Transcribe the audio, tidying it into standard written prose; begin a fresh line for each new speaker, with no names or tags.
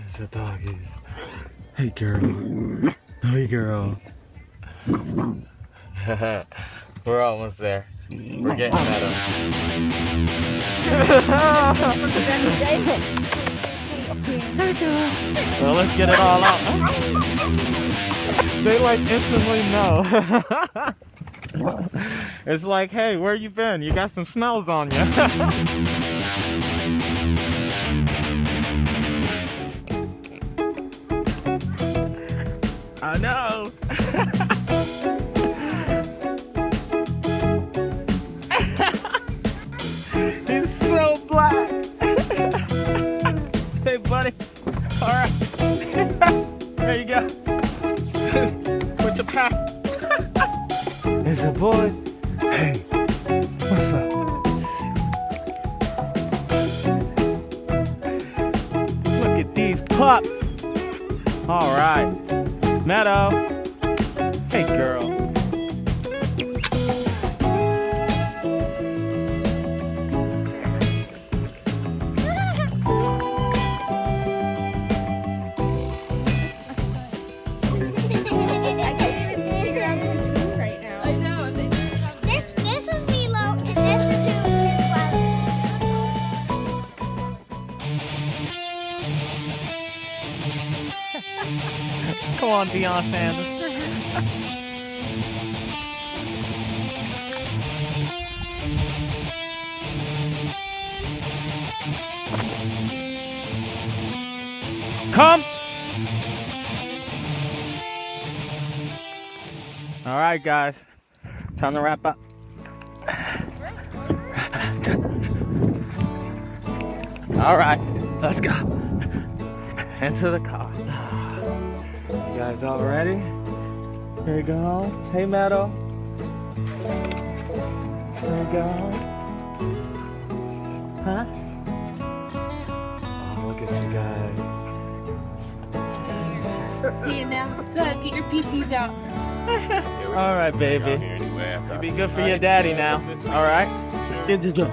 It's the doggies. Hey girl. Hey girl. We're almost there. We're getting at them. Hey girl. Well, let's get it all out. They like instantly know. It's like, hey, where you been? You got some smells on you. I know. He's so black. Hey, buddy. All right. There you go. Put your pack. It's a boy. Hey, what's up? Look at these pups. All right. Meadow. Hey, girl. Come on, Deion Sanders. Come. All right, guys. Time to wrap up. All right, let's go. Into the car. You guys all ready? Here we go. Hey, Meadow. Here we go. Huh? Oh, look at you guys.
Yeah, now. Go ahead, get your pee-pees out.
All right, baby. You be good for your daddy now. All right? Get your job.